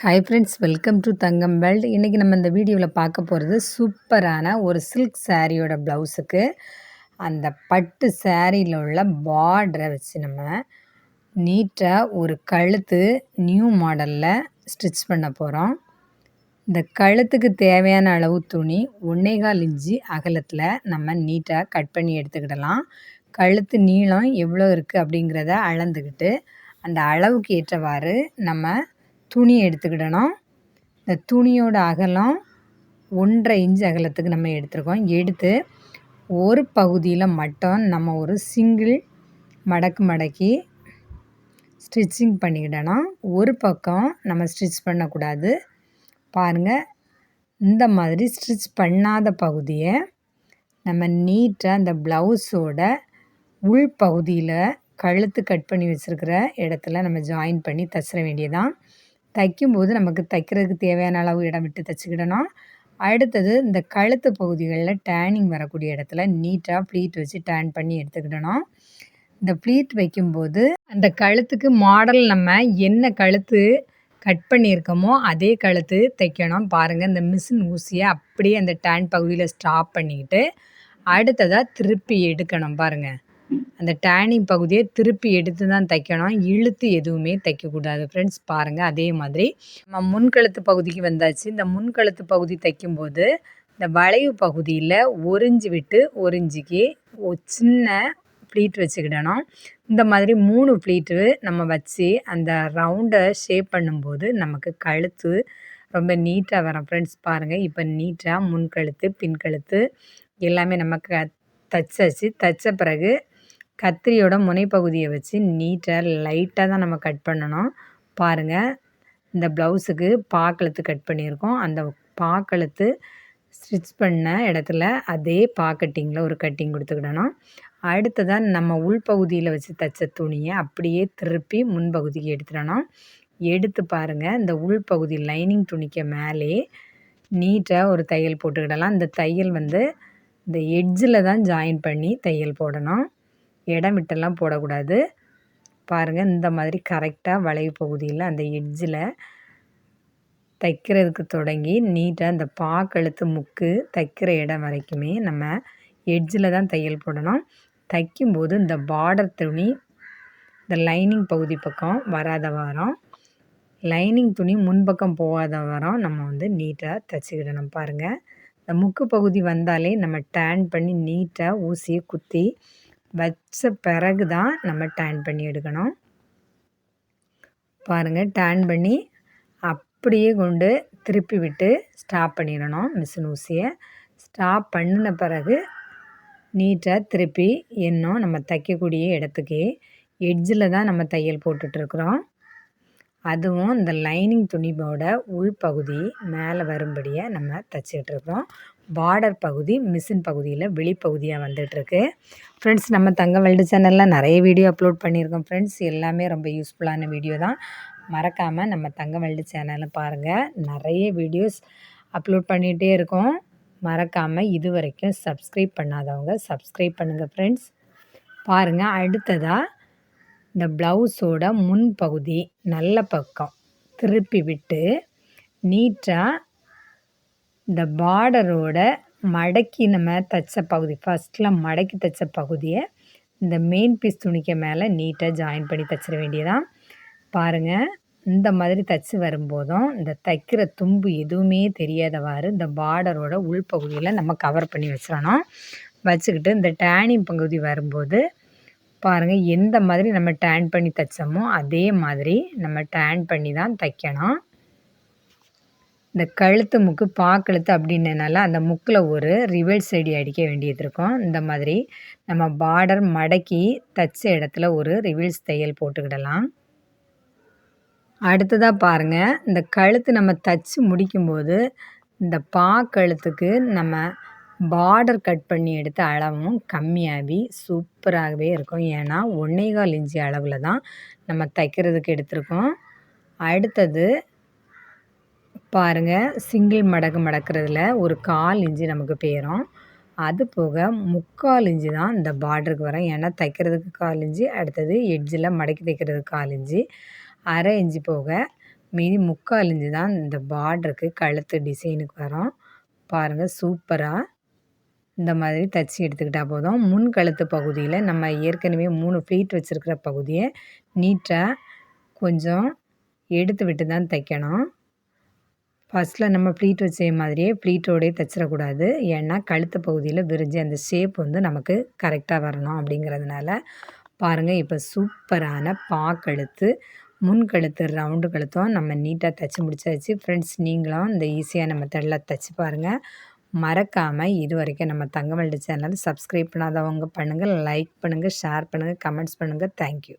Hi friends, welcome to Thangam world. இன்றைக்கி நம்ம இந்த வீடியோவில் பார்க்க போகிறது சூப்பரான ஒரு சில்க் சாரியோட ப்ளவுஸுக்கு அந்த பட்டு சாரியில் உள்ள பார்டரை வச்சு நம்ம நீட்டாக ஒரு கழுத்து நியூ மாடலில் ஸ்டிச் பண்ண போகிறோம். இந்த கழுத்துக்கு தேவையான அளவு துணி 1.25 இன்ச்சு அகலத்தில் நம்ம நீட்டாக கட் பண்ணி எடுத்துக்கிடலாம். கழுத்து நீளம் எவ்வளோ இருக்குது அப்படிங்கிறத அளந்துக்கிட்டு அந்த அளவுக்கு ஏற்றவாறு நம்ம துணி எடுத்துக்கிடணும். இந்த துணியோட அகலம் 1.5 இன்ச்சு அகலத்துக்கு நம்ம எடுத்துருக்கோம். எடுத்து ஒரு பகுதியில் மட்டும் நம்ம ஒரு சிங்கிள் மடக்கி ஸ்டிச்சிங் பண்ணிக்கிடணும். ஒரு பக்கம் நம்ம ஸ்டிச் பண்ணக்கூடாது. பாருங்கள், இந்த மாதிரி ஸ்டிச் பண்ணாத பகுதியை நம்ம நீட்டாக இந்த ப்ளவுஸோட உள் பகுதியில் கழுத்து கட் பண்ணி வச்சுருக்கிற இடத்துல நம்ம ஜாயின் பண்ணி தச்சிட வேண்டியதான். தைக்கும்போது நமக்கு தைக்கிறதுக்கு தேவையான அளவு இடம் விட்டு தைச்சிக்கிடணும். அடுத்தது இந்த கழுத்து பகுதிகளில் டேனிங் வரக்கூடிய இடத்துல நீட்டாக ப்ளீட் வச்சு டேன் பண்ணி எடுத்துக்கிடணும். இந்த ப்ளீட் வைக்கும்போது அந்த கழுத்துக்கு மாடல் நம்ம என்ன கழுத்து கட் பண்ணியிருக்கோமோ அதே கழுத்து தைக்கணும். பாருங்கள், இந்த மிஷின் ஊசியை அப்படியே அந்த டேன் பகுதியில் ஸ்டாப் பண்ணிக்கிட்டு அடுத்ததாக திருப்பி எடுக்கணும். பாருங்கள், அந்த டேனிங் பகுதியை திருப்பி எடுத்து தான் தைக்கணும். இழுத்து எதுவுமே தைக்கக்கூடாது ஃப்ரெண்ட்ஸ். பாருங்கள், அதே மாதிரி நம்ம முன்கழுத்து பகுதிக்கு வந்தாச்சு. இந்த முன்கழுத்து பகுதி தைக்கும்போது இந்த வளைவு பகுதியில் 1 இன்ச்சு விட்டு 1 இன்ச்சுக்கு ஒரு சின்ன ப்ளீட் வச்சுக்கிடணும். இந்த மாதிரி 3 ப்ளீட்டு நம்ம வச்சு அந்த ரவுண்டை ஷேப் பண்ணும்போது நமக்கு கழுத்து ரொம்ப நீட்டாக வரும் ஃப்ரெண்ட்ஸ். பாருங்கள், இப்போ நீட்டாக முன்கழுத்து பின்கழுத்து எல்லாமே நமக்கு தைச்சாச்சு. தைச்ச பிறகு கத்திரியோட முனைப்பகுதியை வச்சு நீட்டாக லைட்டாக தான் நம்ம கட் பண்ணணும். பாருங்கள், இந்த ப்ளவுஸுக்கு பாக்கழுத்து கட் பண்ணியிருக்கோம். அந்த பாக்கழுத்து ஸ்டிச் பண்ண இடத்துல அதே பாக்கட்டிங்கில் ஒரு கட்டிங் கொடுத்துக்கிடணும். அடுத்ததான் நம்ம உள்பகுதியில் வச்சு தைச்ச துணியை அப்படியே திருப்பி முன்பகுதிக்கு எடுத்துடணும். எடுத்து பாருங்கள், இந்த உள்பகுதி லைனிங் துணிக்கு மேலே நீட்டாக ஒரு தையல் போட்டுக்கிடலாம். இந்த தையல் இந்த எட்ஜில் தான் ஜாயின் பண்ணி தையல் போடணும். இடம் விட்டெல்லாம் போடக்கூடாது. பாருங்கள், இந்த மாதிரி கரெக்டாக வளைவு பகுதியில் அந்த எட்ஜில் தைக்கிறதுக்கு தொடங்கி நீட்டாக இந்த பாக்கழுத்து முக்கு தைக்கிற இடம் வரைக்குமே நம்ம எட்ஜில் தான் தையல் போடணும். தைக்கும்போது இந்த பார்டர் துணி இந்த லைனிங் பகுதி பக்கம் வராத வாரம், லைனிங் துணி முன்பக்கம் போகாத வாரம் நம்ம நீட்டாக தைச்சிக்கிடணும். பாருங்கள், இந்த முக்கு பகுதி வந்தாலே நம்ம டேன் பண்ணி நீட்டாக ஊசியை குத்தி வச்ச பிறகு தான் நம்ம டேன் பண்ணி எடுக்கணும். பாருங்கள், டேன் பண்ணி அப்படியே கொண்டு திருப்பி விட்டு ஸ்டாப் பண்ணிடணும். மிஷின் ஊசியை ஸ்டாப் பண்ணின பிறகு நீட்டாக திருப்பி இன்னும் நம்ம தைக்கக்கூடிய இடத்துக்கு எட்ஜில் தான் நம்ம தையல் போட்டுட்ருக்குறோம். அதுவும் இந்த லைனிங் துணியோட உள்பகுதி மேலே வரும்படியாக நம்ம தைச்சிட்ருக்கோம். பார்டர் பகுதி மிஷின் பகுதியில் வெளிப்பகுதியாக வந்துட்டுருக்கு. ஃப்ரெண்ட்ஸ், நம்ம தங்கம் வேர்ல்டு சேனலில் நிறைய வீடியோ அப்லோட் பண்ணியிருக்கோம் ஃப்ரெண்ட்ஸ். எல்லாமே ரொம்ப யூஸ்ஃபுல்லான வீடியோ தான். மறக்காமல் நம்ம தங்கம் வேர்ல்டு சேனலை பாருங்கள். நிறைய வீடியோஸ் அப்லோட் பண்ணிகிட்டே இருக்கோம். மறக்காமல் இது வரைக்கும் சப்ஸ்கிரைப் பண்ணாதவங்க சப்ஸ்கிரைப் பண்ணுங்கள் ஃப்ரெண்ட்ஸ். பாருங்கள், அடுத்ததாக இந்த ப்ளவுஸோட முன்பகுதி நல்ல பக்கம் திருப்பி விட்டு நீட்டாக இந்த பார்டரோட மடக்கி நம்ம தைச்ச பகுதி ஃபஸ்ட்டில் மடக்கி தைச்ச பகுதியை இந்த மெயின் பீஸ் துணிக்க மேலே நீட்டாக ஜாயின் பண்ணி தைச்சிட வேண்டியதான். பாருங்கள், இந்த மாதிரி தைச்சி வரும்போதும் இந்த தைக்கிற தும்பு எதுவுமே தெரியாதவாறு இந்த பார்டரோட உள்பகுதியில் நம்ம கவர் பண்ணி வச்சிடணும். வச்சுக்கிட்டு இந்த டேனிங் பகுதி வரும்போது பாருங்கள், எந்த மாதிரி நம்ம டேன் பண்ணி தைச்சோமோ அதே மாதிரி நம்ம டேன் பண்ணி தான் தைக்கணும். இந்த கழுத்து முக்கு பாக்கழுத்து அப்படின்னனால அந்த முக்கில் ஒரு ரிவர்ஸ் சைடு அடிக்க வேண்டியது இருக்கும். இந்த மாதிரி நம்ம பார்டர் மடக்கி தைச்ச இடத்துல ஒரு ரிவர்ஸ் தையல் போட்டுக்கிடலாம். அடுத்ததாக பாருங்கள், இந்த கழுத்து நம்ம தைச்சி முடிக்கும்போது இந்த பாக்கழுத்துக்கு நம்ம பார்டர் கட் பண்ணி எடுத்த அளவும் கம்மியாகி சூப்பராகவே இருக்கும். ஏன்னா 1.25 இன்ச்சு அளவில் தான் நம்ம தைக்கிறதுக்கு எடுத்திருக்கோம். அடுத்தது பாருங்கள், சிங்கிள் மடக்கிறதுல ஒரு 1/4 இன்ச்சு நமக்கு போயிடும். அது போக 3/4 இன்ச்சு தான் இந்த பார்டருக்கு வரும். ஏன்னா தைக்கிறதுக்கு 1/4 இன்ச்சு, அடுத்தது எட்ஜில் மடக்கி தைக்கிறதுக்கு 1/4 இன்ச்சு, 1/2 இன்ச்சு போக மீதி 3/4 இன்ச்சு தான் இந்த பார்டருக்கு கழுத்து டிசைனுக்கு வரும். பாருங்கள் சூப்பராக இந்த மாதிரி தச்சு எடுத்துக்கிட்டா போதும். முன் கழுத்து பகுதியில் நம்ம ஏற்கனவே 3 ஃப்ளீட் வச்சுருக்கிற பகுதியை நீட்டாக கொஞ்சம் எடுத்து விட்டு தான் தைக்கணும். ஃபஸ்ட்டில் நம்ம ஃப்ளீட் வச்ச மாதிரியே ஃப்ளீட்டோடையே தைச்சிடக்கூடாது. ஏன்னா கழுத்து பகுதியில் விரிஞ்சு அந்த ஷேப் வந்து நமக்கு கரெக்டாக வரணும் அப்படிங்கிறதுனால. பாருங்கள் இப்போ சூப்பரான கழுத்து, முன் கழுத்து ரவுண்டு கழுத்தும் நம்ம நீட்டாக தைச்சி முடிச்சாச்சு. ஃப்ரெண்ட்ஸ் நீங்களும் இந்த ஈஸியான மெத்தடில் தைச்சி பாருங்கள். மறக்காமல் இது வரைக்கும் நம்ம தங்கமயில்டு சேனல் சப்ஸ்கிரைப் பண்ணாதவங்க பண்ணுங்கள். லைக் பண்ணுங்கள், ஷேர் பண்ணுங்கள், கமெண்ட்ஸ் பண்ணுங்கள். தேங்க்யூ.